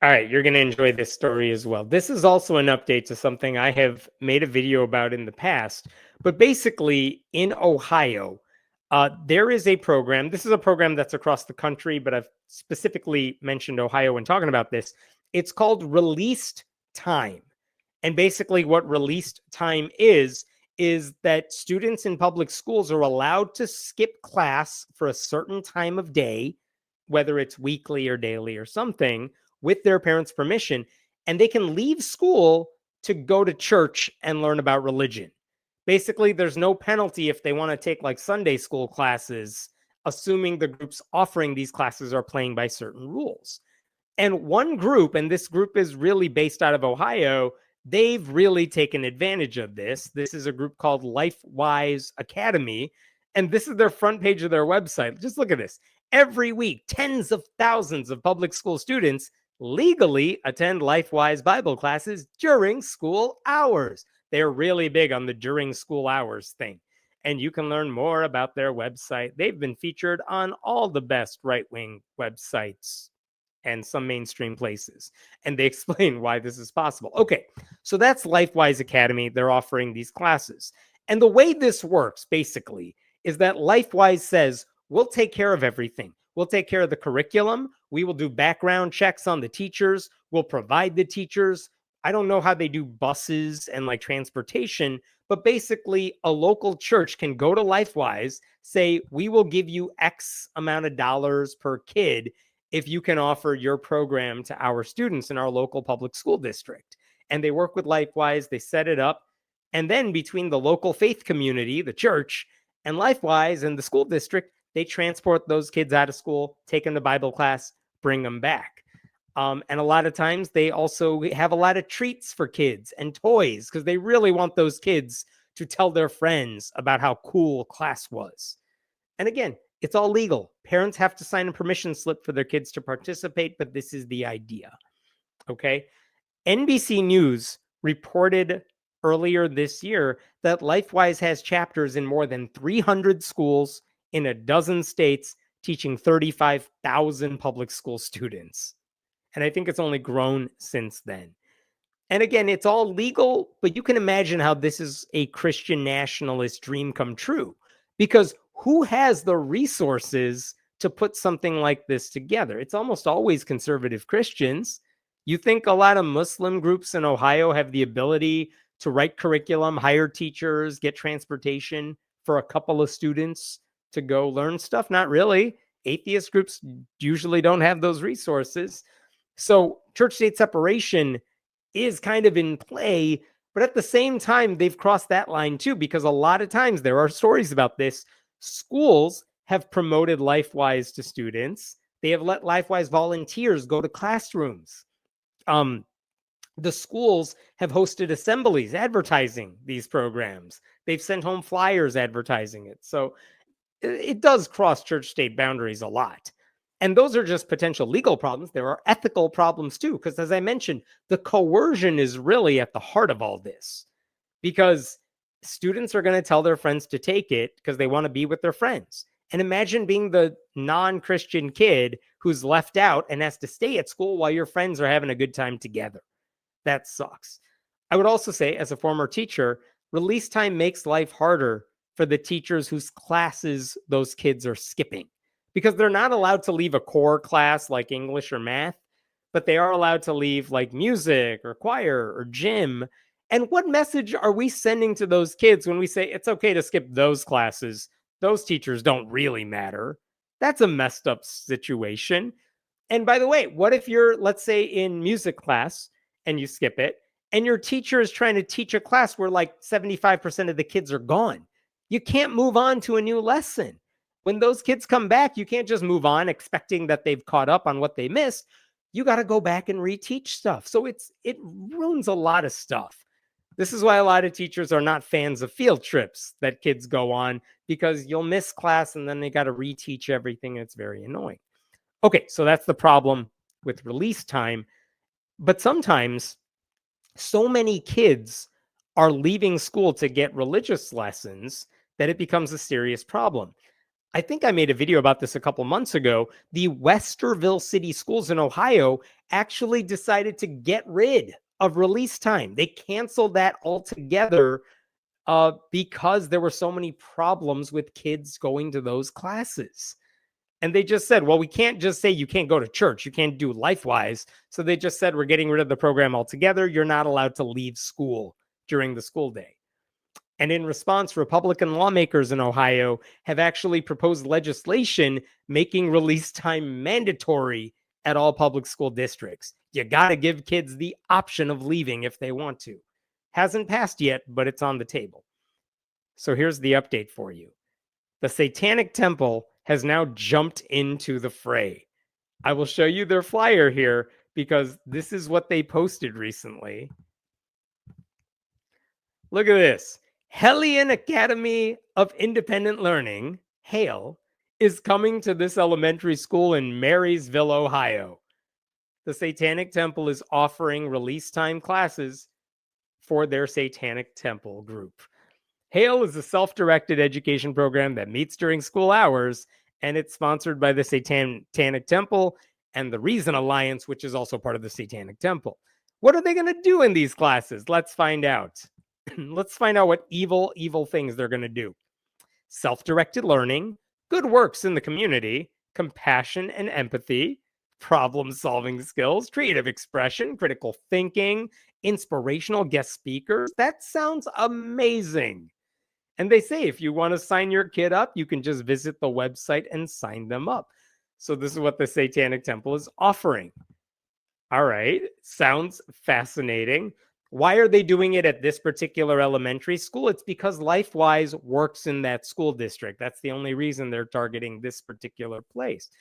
All right, you're going to enjoy this story as well. This is also an update to something I have made a video about in the past. But basically, in Ohio, there is a program. This is a program that's across the country, but I've specifically mentioned Ohio when talking about this. It's called Released Time. And basically, what released time is that students in public schools are allowed to skip class for a certain time of day, whether it's weekly or daily or something, with their parents' permission, and they can leave school to go to church and learn about religion. Basically, there's no penalty if they want to take like Sunday school classes, assuming the groups offering these classes are playing by certain rules. And one group, and this group is really based out of Ohio, they've really taken advantage of this. This is a group called LifeWise Academy, and this is their front page of their website. Just look at this. Every week, tens of thousands of public school students legally attend LifeWise Bible classes during school hours. They're really big on the during school hours thing. And you can learn more about their website. They've been featured on all the best right-wing websites and some mainstream places. And they explain why this is possible. Okay, so that's LifeWise Academy. They're offering these classes. And the way this works, basically, is that LifeWise says, we'll take care of everything. We'll take care of the curriculum. We will do background checks on the teachers. We'll provide the teachers. I don't know how they do buses and like transportation, but basically a local church can go to LifeWise, say, we will give you X amount of dollars per kid if you can offer your program to our students in our local public school district. And they work with LifeWise, they set it up. And then between the local faith community, the church, and LifeWise and the school district, they transport those kids out of school, take them to Bible class, bring them back. And a lot of times they also have a lot of treats for kids and toys because they really want those kids to tell their friends about how cool class was. And again, it's all legal. Parents have to sign a permission slip for their kids to participate, but this is the idea. Okay. NBC News reported earlier this year that LifeWise has chapters in more than 300 schools in a dozen states, teaching 35,000 public school students. And I think it's only grown since then. And again, it's all legal, but you can imagine how this is a Christian nationalist dream come true. Because who has the resources to put something like this together? It's almost always conservative Christians. You think a lot of Muslim groups in Ohio have the ability to write curriculum, hire teachers, get transportation for a couple of students to go learn stuff? Not really. Atheist groups usually don't have those resources. So church-state separation is kind of in play, but at the same time, they've crossed that line too, because a lot of times there are stories about this. Schools have promoted LifeWise to students. They have let LifeWise volunteers go to classrooms. The schools have hosted assemblies advertising these programs. They've sent home flyers advertising it. So it does cross church-state boundaries a lot. And those are just potential legal problems. There are ethical problems too, because as I mentioned, the coercion is really at the heart of all this, because students are going to tell their friends to take it because they want to be with their friends. And imagine being the non-Christian kid who's left out and has to stay at school while your friends are having a good time together. That sucks. I would also say, as a former teacher, release time makes life harder for the teachers whose classes those kids are skipping, because they're not allowed to leave a core class like English or math, but they are allowed to leave like music or choir or gym. And what message are we sending to those kids when we say it's okay to skip those classes? Those teachers don't really matter. That's a messed up situation. And by the way, what if you're, let's say, in music class and you skip it, and your teacher is trying to teach a class where like 75% of the kids are gone? You can't move on to a new lesson. When those kids come back, you can't just move on expecting that they've caught up on what they missed. You got to go back and reteach stuff. So it ruins a lot of stuff. This is why a lot of teachers are not fans of field trips that kids go on, because you'll miss class and then they got to reteach everything. And it's very annoying. Okay, so that's the problem with release time. But sometimes so many kids are leaving school to get religious lessons that it becomes a serious problem. I think I made a video about this a couple months ago. The Westerville City Schools in Ohio actually decided to get rid of release time. They canceled that altogether because there were so many problems with kids going to those classes. And they just said, well, we can't just say you can't go to church. You can't do LifeWise. So they just said, we're getting rid of the program altogether. You're not allowed to leave school during the school day. And in response, Republican lawmakers in Ohio have actually proposed legislation making release time mandatory at all public school districts. You got to give kids the option of leaving if they want to. Hasn't passed yet, but it's on the table. So here's the update for you. The Satanic Temple has now jumped into the fray. I will show you their flyer here because this is what they posted recently. Look at this. Hellion Academy of Independent Learning, HAIL, is coming to this elementary school in Marysville, Ohio. The Satanic Temple is offering release time classes for their Satanic Temple group. HAIL is a self-directed education program that meets during school hours, and it's sponsored by the Satanic Temple and the Reason Alliance, which is also part of the Satanic Temple. What are they going to do in these classes? Let's find out. Let's find out what evil things they're going to do. Self-directed learning, good works in the community, compassion and empathy, problem-solving skills, creative expression, critical thinking, inspirational guest speakers. That sounds amazing. And they say if you want to sign your kid up, you can just visit the website and sign them up. So this is what the Satanic Temple is offering. All right, sounds fascinating. Why are they doing it at this particular elementary school? It's because LifeWise works in that school district. That's the only reason they're targeting this particular place.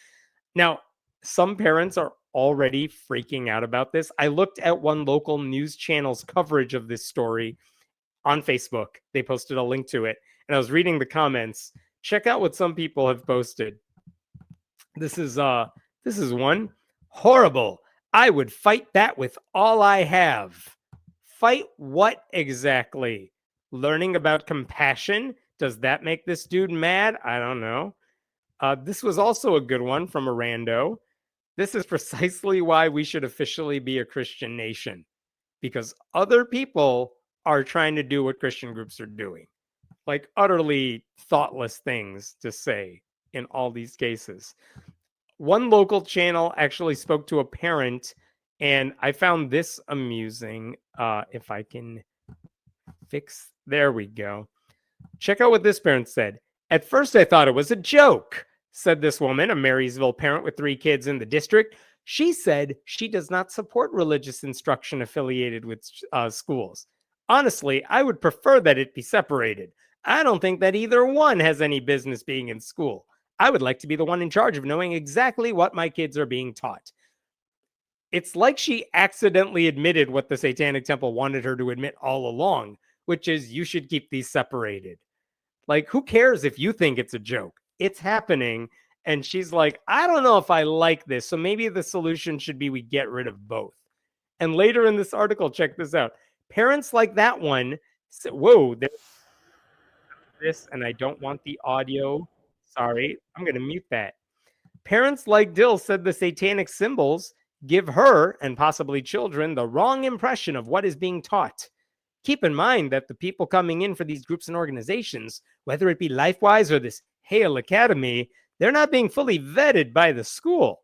Now, some parents are already freaking out about this. I looked at one local news channel's coverage of this story on Facebook. They posted a link to it, and I was reading the comments. Check out what some people have posted. This is one. Horrible. I would fight that with all I have. Fight what exactly? Learning about compassion? Does that make this dude mad? I don't know. This was also a good one from a rando. This is precisely why we should officially be a Christian nation, because other people are trying to do what Christian groups are doing. Like utterly thoughtless things to say in all these cases. One local channel actually spoke to a parent, and I found this amusing. If I can fix, there we go. Check out what this parent said. At first, I thought it was a joke, said this woman, a Marysville parent with 3 kids in the district. She said she does not support religious instruction affiliated with schools. Honestly, I would prefer that it be separated. I don't think that either one has any business being in school. I would like to be the one in charge of knowing exactly what my kids are being taught. It's like she accidentally admitted what the Satanic Temple wanted her to admit all along, which is you should keep these separated. Like, who cares if you think it's a joke? It's happening. And she's like, I don't know if I like this. So maybe the solution should be we get rid of both. And later in this article, check this out. Parents like that one say, whoa, there's this, and I don't want the audio. Sorry, I'm going to mute that. Parents like Dill said the satanic symbols give her, and possibly children, the wrong impression of what is being taught. Keep in mind that the people coming in for these groups and organizations, whether it be LifeWise or this HAIL Academy, they're not being fully vetted by the school.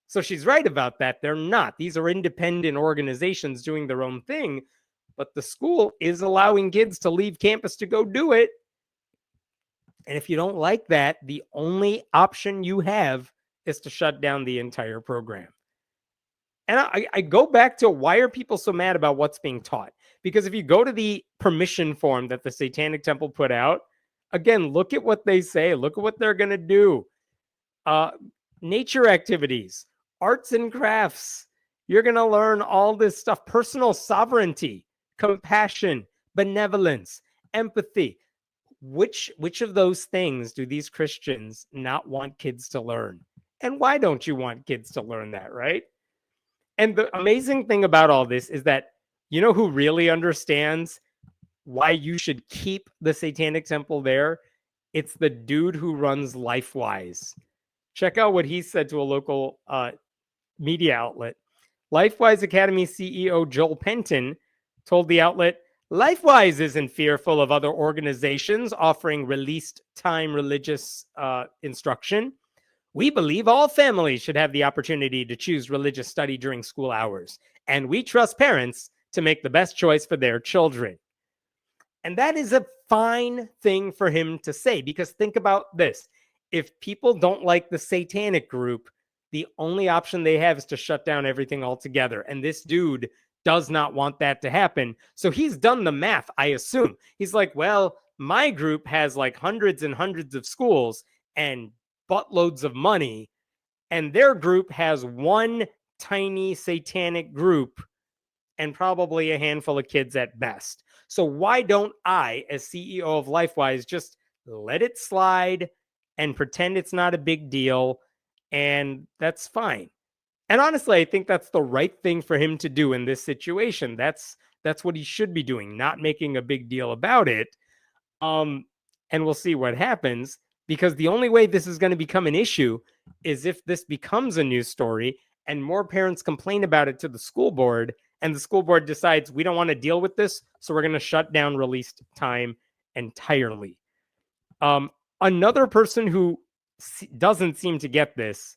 So she's right about that. They're not. These are independent organizations doing their own thing, but the school is allowing kids to leave campus to go do it. And if you don't like that, the only option you have is to shut down the entire program. And I go back to, why are people so mad about what's being taught? Because if you go to the permission form that the Satanic Temple put out, again, look at what they say. Look at what they're going to do. Nature activities, arts and crafts. You're going to learn all this stuff. Personal sovereignty, compassion, benevolence, empathy. Which of those things do these Christians not want kids to learn? And why don't you want kids to learn that, right? And the amazing thing about all this is that, you know who really understands why you should keep the Satanic Temple there? It's the dude who runs LifeWise. Check out what he said to a local media outlet. LifeWise Academy CEO Joel Penton told the outlet, LifeWise isn't fearful of other organizations offering released time religious instruction. We believe all families should have the opportunity to choose religious study during school hours, and we trust parents to make the best choice for their children. And that is a fine thing for him to say, because think about this. If people don't like the satanic group, the only option they have is to shut down everything altogether. And this dude does not want that to happen. So he's done the math, I assume. He's like, well, my group has like hundreds and hundreds of schools and buttloads of money, and their group has one tiny satanic group and probably a handful of kids at best. So why don't I, as CEO of LifeWise, just let it slide and pretend it's not a big deal, and that's fine. And honestly, I think that's the right thing for him to do in this situation. That's what he should be doing, not making a big deal about it. And we'll see what happens, because the only way this is going to become an issue is if this becomes a news story and more parents complain about it to the school board, and the school board decides we don't want to deal with this, so we're going to shut down released time entirely. Another person who doesn't seem to get this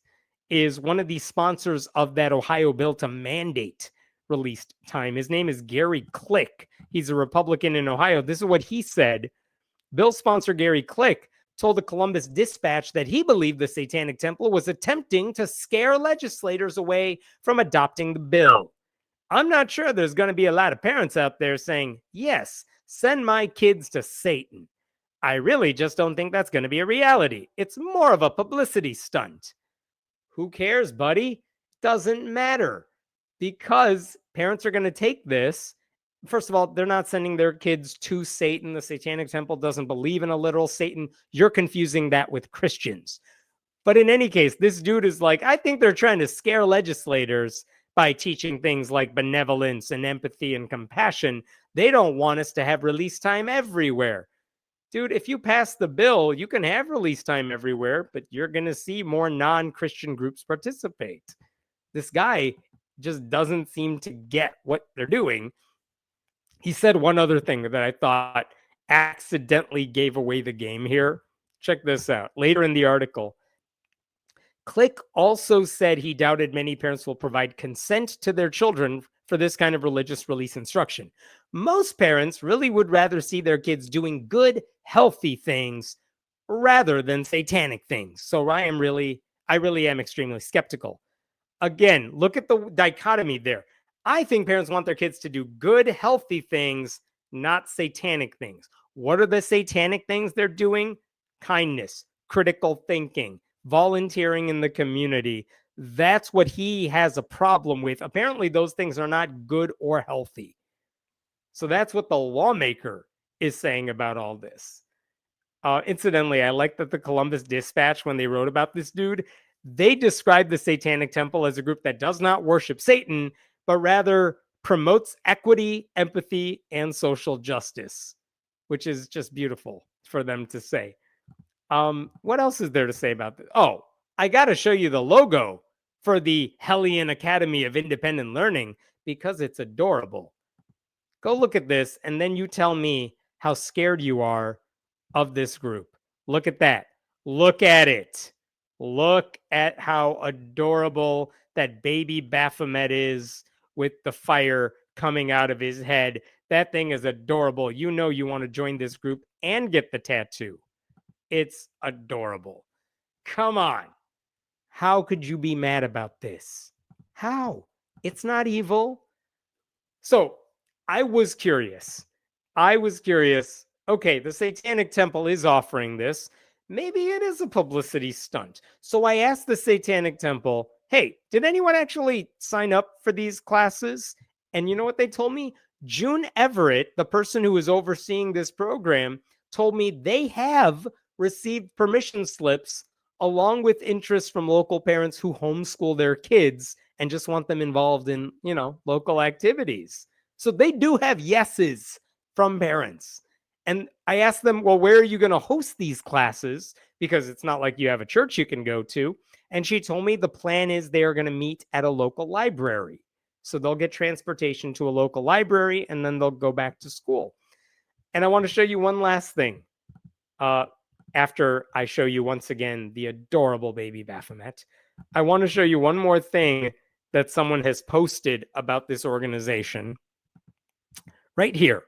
is one of the sponsors of that Ohio bill to mandate released time. His name is Gary Click. He's a Republican in Ohio. This is what he said. Bill sponsor Gary Click told the Columbus Dispatch that he believed the Satanic Temple was attempting to scare legislators away from adopting the bill. I'm not sure there's going to be a lot of parents out there saying, yes, send my kids to Satan. I really just don't think that's going to be a reality. It's more of a publicity stunt. Who cares, buddy? Doesn't matter, because parents are going to take this. First of all, they're not sending their kids to Satan. The Satanic Temple doesn't believe in a literal Satan. You're confusing that with Christians. But in any case, this dude is like, I think they're trying to scare legislators by teaching things like benevolence and empathy and compassion. They don't want us to have release time everywhere. Dude, if you pass the bill, you can have release time everywhere, but you're going to see more non-Christian groups participate. This guy just doesn't seem to get what they're doing. He said one other thing that I thought accidentally gave away the game here. Check this out. Later in the article, Click also said he doubted many parents will provide consent to their children for this kind of religious release instruction. Most parents really would rather see their kids doing good, healthy things rather than satanic things. So I really am extremely skeptical. Again, look at the dichotomy there. I think parents want their kids to do good, healthy things, not satanic things. What are the satanic things they're doing? Kindness, critical thinking, volunteering in the community. That's what he has a problem with. Apparently, those things are not good or healthy. So that's what the lawmaker is saying about all this. Incidentally, I like that the Columbus Dispatch, when they wrote about this dude, they described the Satanic Temple as a group that does not worship Satan, but rather promotes equity, empathy, and social justice, which is just beautiful for them to say. What else is there to say about this? Oh, I got to show you the logo for the Hellion Academy of Independent Learning, because it's adorable. Go look at this, and then you tell me how scared you are of this group. Look at that. Look at it. Look at how adorable that baby Baphomet is with the fire coming out of his head. That thing is adorable. You know you want to join this group and get the tattoo. It's adorable. Come on. How could you be mad about this? How? It's not evil. So I was curious. Okay, the Satanic Temple is offering this. Maybe it is a publicity stunt. So I asked the Satanic Temple, hey, did anyone actually sign up for these classes? And you know what they told me? June Everett, the person who is overseeing this program, told me they have received permission slips along with interest from local parents who homeschool their kids and just want them involved in, local activities. So they do have yeses from parents. And I asked them, well, where are you going to host these classes? Because it's not like you have a church you can go to. And she told me the plan is they are going to meet at a local library. So they'll get transportation to a local library and then they'll go back to school. And I want to show you one last thing. After I show you once again the adorable baby Baphomet, I want to show you one more thing that someone has posted about this organization. Right here.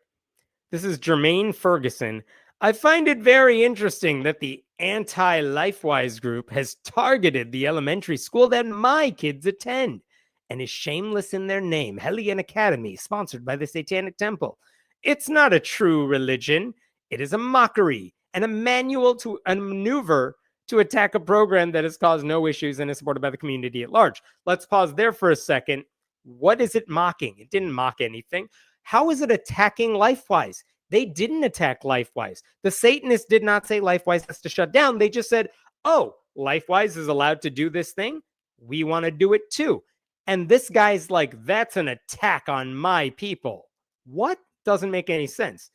This is Jermaine Ferguson. I find it very interesting that the anti-LifeWise group has targeted the elementary school that my kids attend and is shameless in their name, Hellion Academy, sponsored by the Satanic Temple. It's not a true religion. It is a mockery and a manual to a maneuver to attack a program that has caused no issues and is supported by the community at large. Let's pause there for a second. What is it mocking? It didn't mock anything. How is it attacking LifeWise? They didn't attack LifeWise. The Satanists did not say LifeWise has to shut down. They just said, oh, LifeWise is allowed to do this thing. We want to do it too. And this guy's like, that's an attack on my people. What? Doesn't make any sense.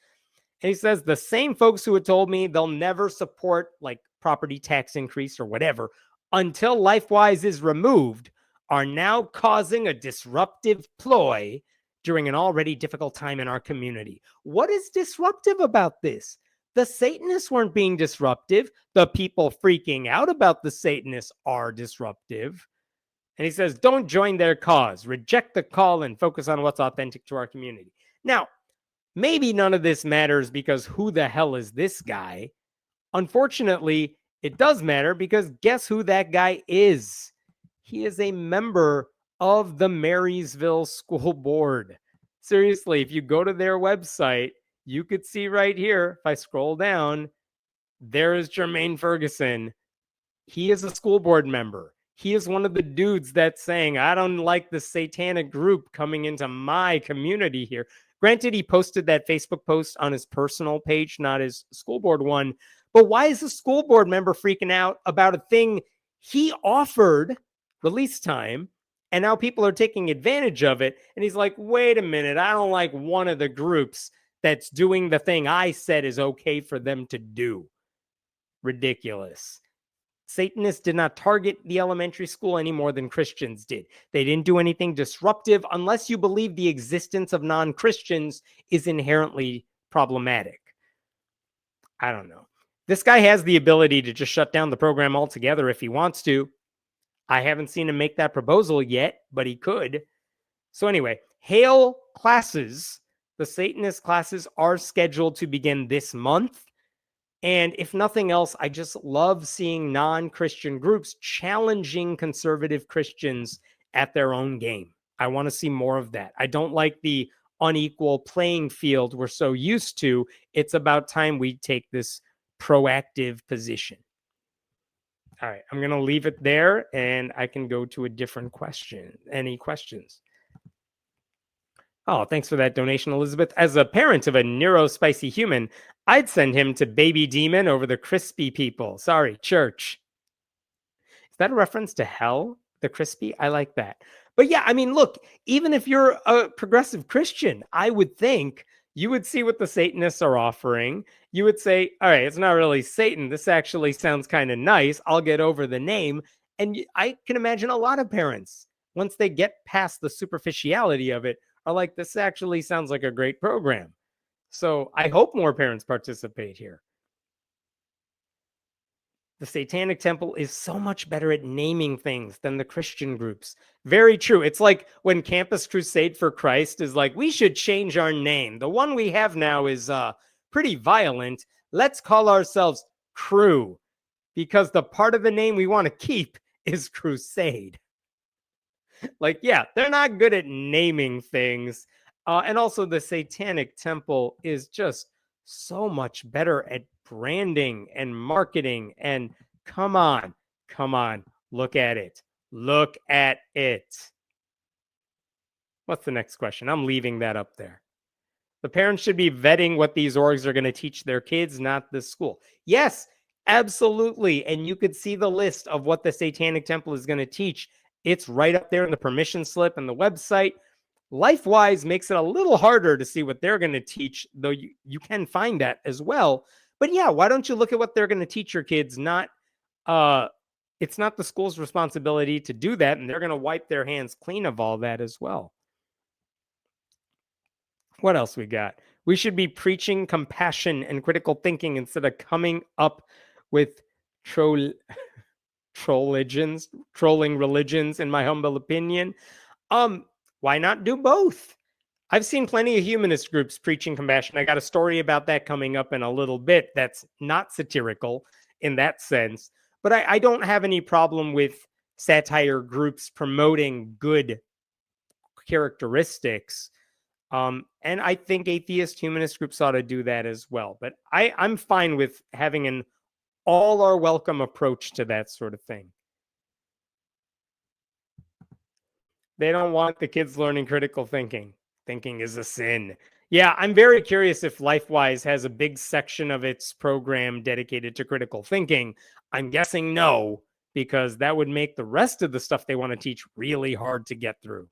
And he says the same folks who had told me they'll never support like property tax increase or whatever until LifeWise is removed are now causing a disruptive ploy during an already difficult time in our community. What is disruptive about this? The Satanists weren't being disruptive. The people freaking out about the Satanists are disruptive. And he says, don't join their cause. Reject the call and focus on what's authentic to our community. Now, maybe none of this matters because who the hell is this guy? Unfortunately, it does matter because guess who that guy is? He is a member of the Marysville School Board. Seriously, if you go to their website, you could see right here, if I scroll down, there is Jermaine Ferguson. He is a school board member. He is one of the dudes that's saying, I don't like the satanic group coming into my community here. Granted, he posted that Facebook post on his personal page, not his school board one. But why is a school board member freaking out about a thing he offered release time, and now people are taking advantage of it? And he's like, wait a minute, I don't like one of the groups that's doing the thing I said is okay for them to do. Ridiculous. Satanists did not target the elementary school any more than Christians did. They didn't do anything disruptive unless you believe the existence of non-Christians is inherently problematic. I don't know. This guy has the ability to just shut down the program altogether if he wants to. I haven't seen him make that proposal yet, but he could. So anyway, Hail classes, the Satanist classes are scheduled to begin this month. And if nothing else, I just love seeing non-Christian groups challenging conservative Christians at their own game. I want to see more of that. I don't like the unequal playing field we're so used to. It's about time we take this proactive position. All right, I'm going to leave it there and I can go to a different question. Any questions? Oh, thanks for that donation, Elizabeth. As a parent of a neurospicy human, I'd send him to Baby Demon over the crispy people. Sorry, church. Is that a reference to hell? The crispy? I like that. But yeah, I mean, look, even if you're a progressive Christian, I would think you would see what the Satanists are offering. You would say, all right, it's not really Satan. This actually sounds kind of nice. I'll get over the name. And I can imagine a lot of parents, once they get past the superficiality of it, are like, this actually sounds like a great program. So I hope more parents participate here. The Satanic Temple is so much better at naming things than the Christian groups. Very true. It's like when Campus Crusade for Christ is like, we should change our name. The one we have now is pretty violent. Let's call ourselves Crew, because the part of the name we want to keep is Crusade. Like, yeah, they're not good at naming things. And also the Satanic Temple is just so much better at branding and marketing. And come on, look at it. Look at it. What's the next question? I'm leaving that up there. The parents should be vetting what these orgs are going to teach their kids, not the school. Yes, absolutely. And you could see the list of what the Satanic Temple is going to teach. It's right up there in the permission slip and the website. LifeWise makes it a little harder to see what they're going to teach, though you can find that as well. But yeah, why don't you look at what they're going to teach your kids? It's not the school's responsibility to do that, and they're going to wipe their hands clean of all that as well. What else we got? We should be preaching compassion and critical thinking instead of coming up with trolling religions, in my humble opinion. Why not do both? I've seen plenty of humanist groups preaching compassion. I got a story about that coming up in a little bit that's not satirical in that sense. But I don't have any problem with satire groups promoting good characteristics. And I think atheist humanist groups ought to do that as well. But I'm fine with having an all are welcome approach to that sort of thing. They don't want the kids learning critical thinking. Thinking is a sin. Yeah, I'm very curious if LifeWise has a big section of its program dedicated to critical thinking. I'm guessing no, because that would make the rest of the stuff they want to teach really hard to get through.